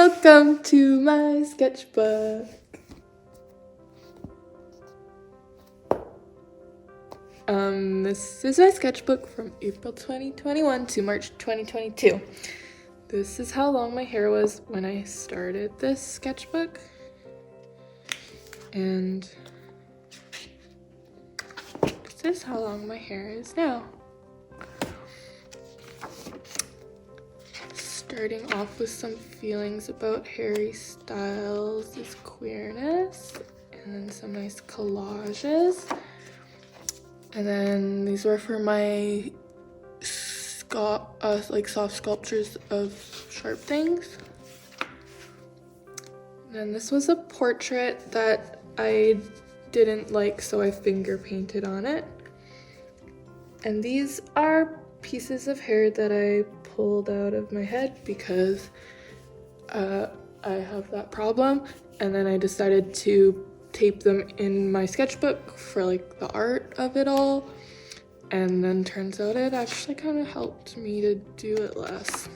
Welcome to my sketchbook. This is my sketchbook from April 2021 to March 2022. This is how long my hair was when I started this sketchbook. And this is how long my hair is now. Starting off with some feelings about Harry Styles' queerness, and then some nice collages. And then these were for my soft sculptures of sharp things. And then this was a portrait that I didn't like, so I finger painted on it. And these are pieces of hair that I pulled out of my head because I have that problem, and then I decided to tape them in my sketchbook for like the art of it all, and then turns out it actually kind of helped me to do it less.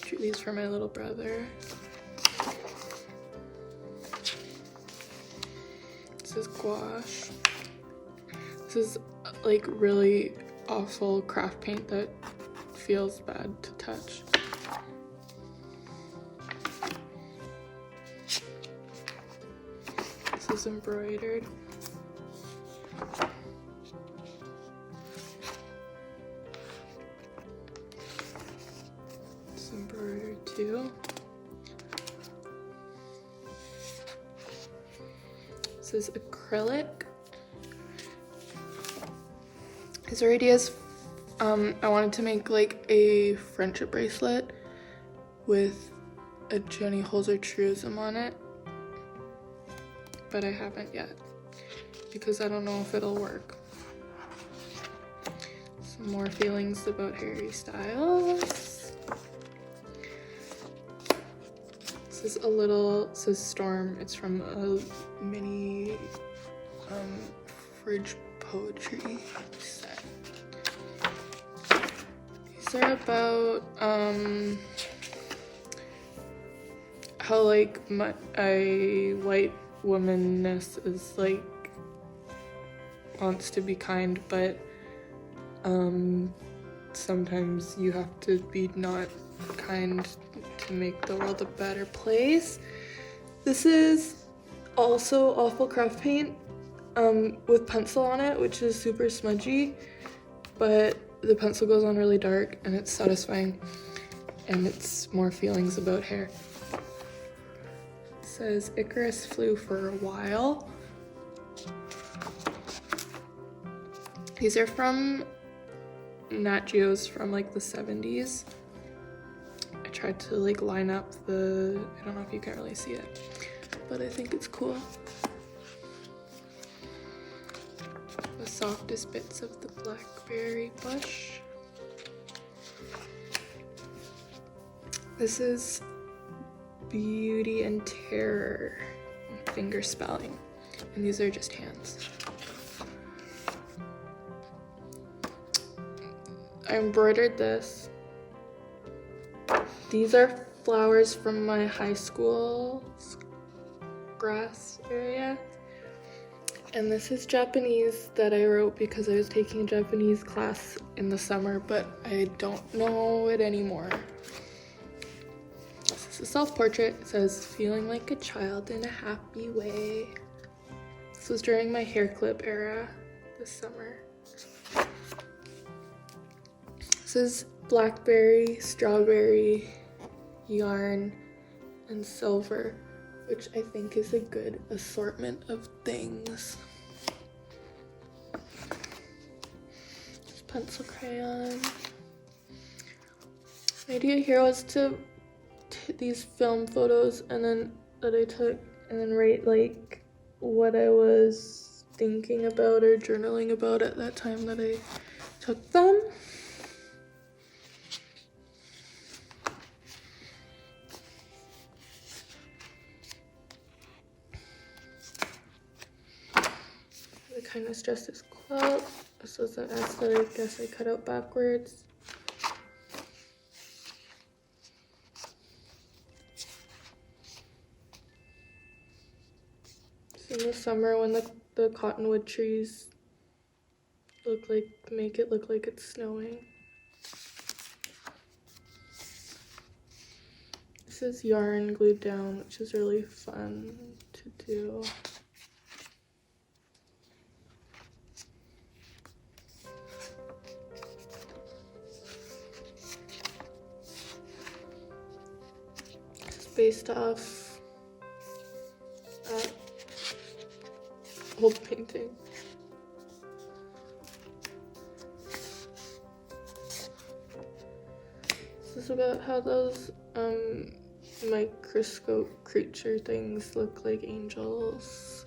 Drew these for my little brother. This is gouache. This is like really awful craft paint that feels bad to touch. This is embroidered. It's embroidered too. This is acrylic. These are ideas. I wanted to make like a friendship bracelet with a Jenny Holzer truism on it, but I haven't yet because I don't know if it'll work. Some more feelings about Harry Styles. This says Storm. It's from a mini fridge poetry set. These are about how like a white womanness is like wants to be kind, but sometimes you have to be not kind to make the world a better place. This is also awful craft paint with pencil on it, which is super smudgy, but the pencil goes on really dark and it's satisfying, and it's more feelings about hair. It says Icarus flew for a while. These are from Nat Geo's from like the 70s. I tried to like line up I don't know if you can really see it, but I think it's cool. The softest bits of the blackberry bush. This is Beauty and Terror, finger spelling, and these are just hands. I embroidered this. These are flowers from my high school grass area. And this is Japanese that I wrote because I was taking a Japanese class in the summer, but I don't know it anymore. This is a self-portrait. It says, feeling like a child in a happy way. This was during my hair clip era this summer. This is blackberry, strawberry, yarn, and silver, which I think is a good assortment of things. Just pencil crayon. The idea here was to these film photos and then that I took and then write like what I was thinking about or journaling about at that time that I took them. The Kindness Justice quilt. This was an S that I guess I cut out backwards. In the summer when the cottonwood trees make it look like it's snowing. This is yarn glued down, which is really fun to do. It's based off old painting. This is about how those microscope creature things look like angels.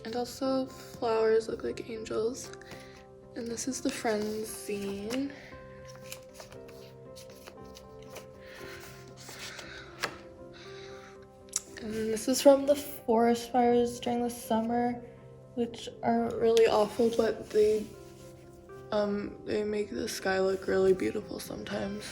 And also flowers look like angels. And this is the Friends zine. And this is from the forest fires during the summer, which aren't really awful, but they make the sky look really beautiful sometimes.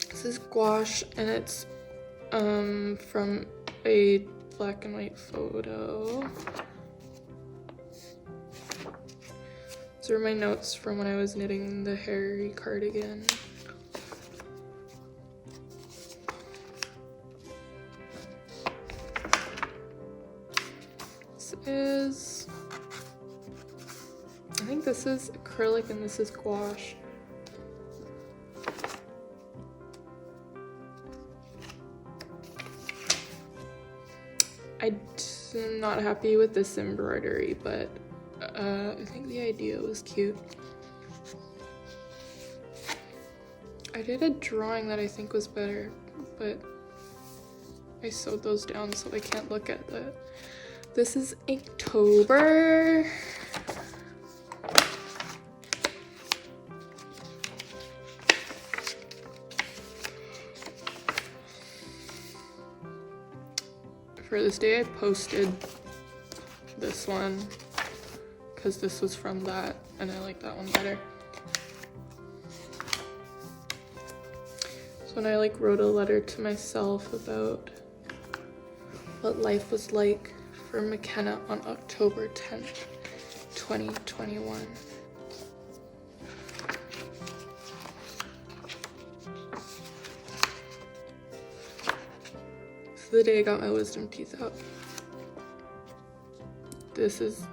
This is gouache, and it's from a black and white photo. These are my notes from when I was knitting the Harry cardigan. I think this is acrylic and this is gouache. I'm not happy with this embroidery, but I think the idea was cute. I did a drawing that I think was better, but I sewed those down so I can't look at that. This is Inktober. For this day I posted this one because this was from that and I like that one better. So when I wrote a letter to myself about what life was like for McKenna on October 10th, 2021. The day I got my wisdom teeth out. This is,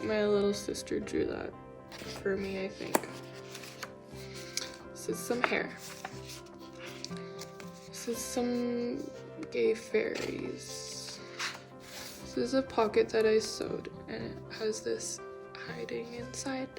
my little sister drew that for me, I think. This is some hair. This is some gay fairies. This is a pocket that I sewed and it has this hiding inside.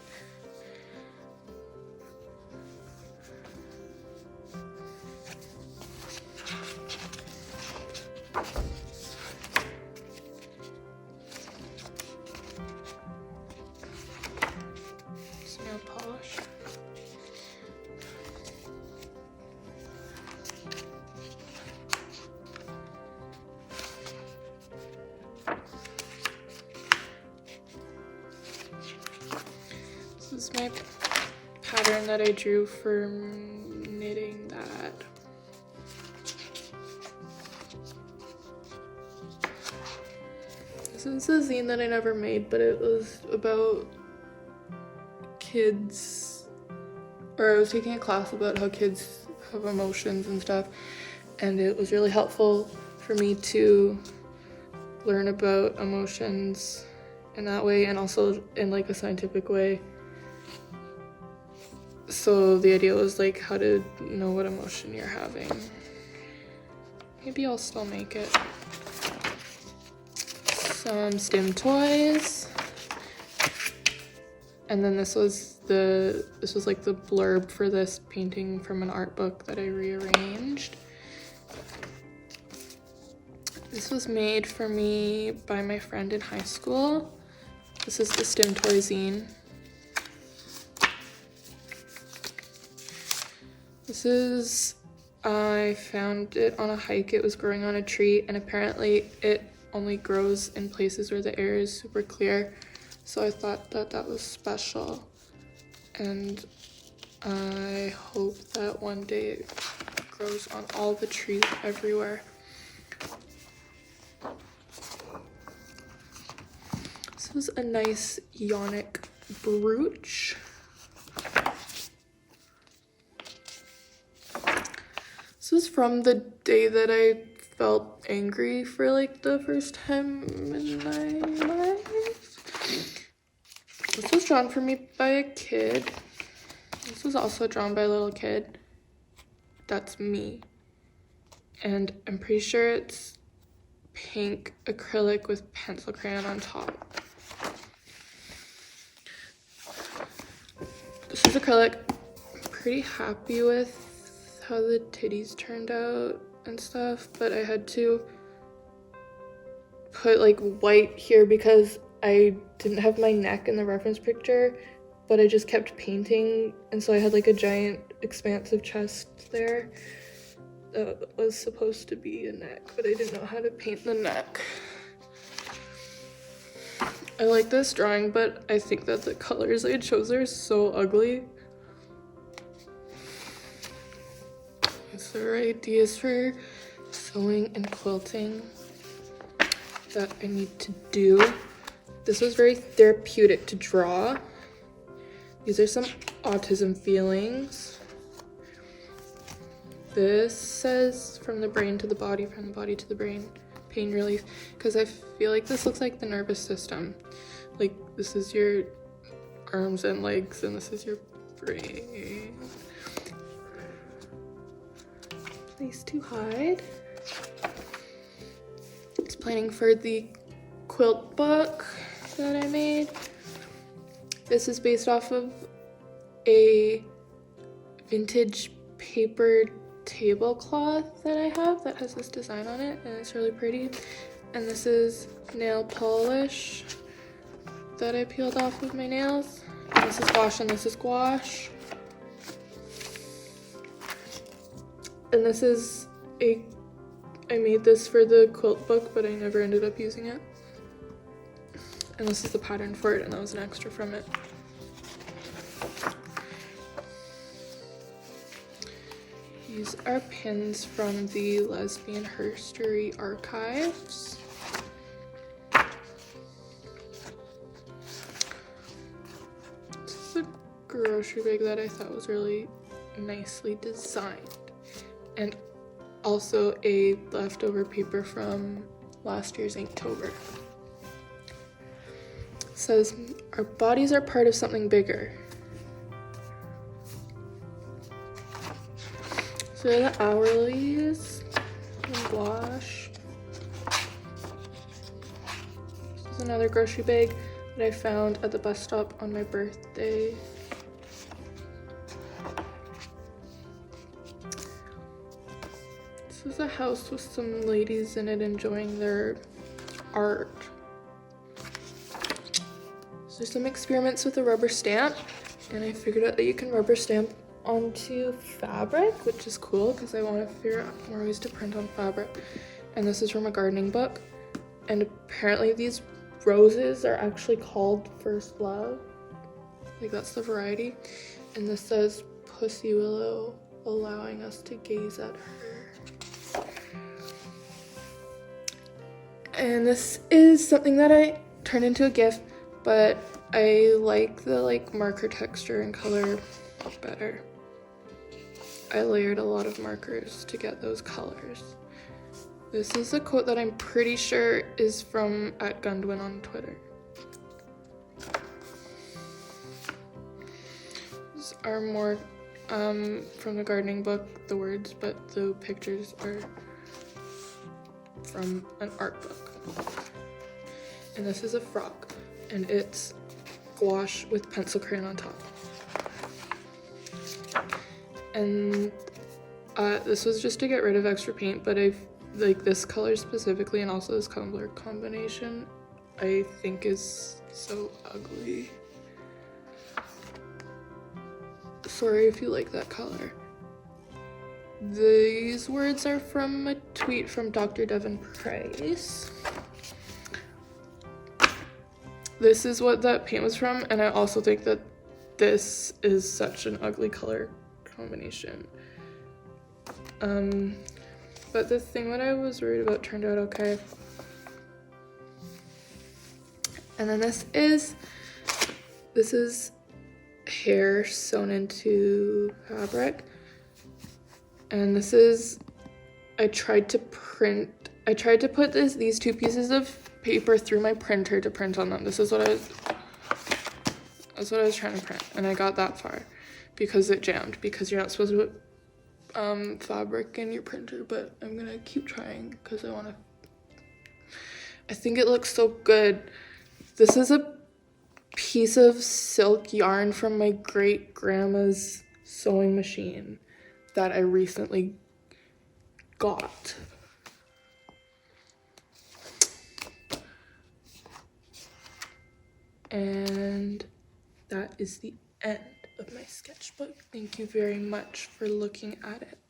This is my pattern that I drew for knitting that. This is a zine that I never made, but it was about kids, or I was taking a class about how kids have emotions and stuff, and it was really helpful for me to learn about emotions in that way and also in a scientific way. So the idea was how to know what emotion you're having. Maybe I'll still make it. Some stim toys. And then this was the blurb for this painting from an art book that I rearranged. This was made for me by my friend in high school. This is the Stim Toy zine. This is, I found it on a hike. It was growing on a tree, and apparently it only grows in places where the air is super clear. So I thought that that was special. And I hope that one day it grows on all the trees everywhere. This was a nice Ionic brooch. This was from the day that I felt angry for like the first time in my life. This was drawn for me by a kid. This was also drawn by a little kid. That's me. And I'm pretty sure it's pink acrylic with pencil crayon on top. This is acrylic. I'm pretty happy with how the titties turned out and stuff, but I had to put like white here because I didn't have my neck in the reference picture, but I just kept painting, and so I had like a giant expansive chest there that was supposed to be a neck, but I didn't know how to paint the neck. I like this drawing, but I think that the colors I chose are so ugly. These are ideas for sewing and quilting that I need to do. This was very therapeutic to draw. These are some autism feelings. This says from the brain to the body, from the body to the brain, pain relief, because I feel like this looks like the nervous system. Like this is your arms and legs, and this is your brain. Place to hide. It's planning for the quilt book that I made. This is based off of a vintage paper tablecloth that I have that has this design on it, and it's really pretty. And this is nail polish that I peeled off with my nails. And this is gouache, and this is gouache. And this is I made this for the quilt book, but I never ended up using it. And this is the pattern for it, and that was an extra from it. These are pins from the Lesbian Herstory archives. This is a grocery bag that I thought was really nicely designed. And also a leftover paper from last year's Inktober. It says, our bodies are part of something bigger. So the hourlies and gouache. This is another grocery bag that I found at the bus stop on my birthday. This is a house with some ladies in it enjoying their art. So there's some experiments with a rubber stamp, and I figured out that you can rubber stamp onto fabric, which is cool because I want to figure out more ways to print on fabric. And this is from a gardening book, and apparently these roses are actually called First Love, like that's the variety. And this says Pussy Willow, allowing us to gaze at her. And this is something that I turned into a GIF, but I like the marker texture and color better. I layered a lot of markers to get those colors. This is a quote that I'm pretty sure is from @Gundwin on Twitter. These are more from the gardening book, the words, but the pictures are from an art book. And this is a frog, and it's gouache with pencil crayon on top. And this was just to get rid of extra paint, but I've like this color specifically, and also this color combination, I think is so ugly. Sorry if you like that color. These words are from a tweet from Dr. Devin Price. This is what that paint was from, and I also think that this is such an ugly color combination. But the thing that I was worried about turned out okay. And then this is hair sewn into fabric. And this is, I tried to put these two pieces of paper through my printer to print on them. That's what I was trying to print, and I got that far because it jammed, because you're not supposed to put fabric in your printer, but I'm gonna keep trying because I think it looks so good. This is a piece of silk yarn from my great grandma's sewing machine that I recently got. And that is the end of my sketchbook. Thank you very much for looking at it.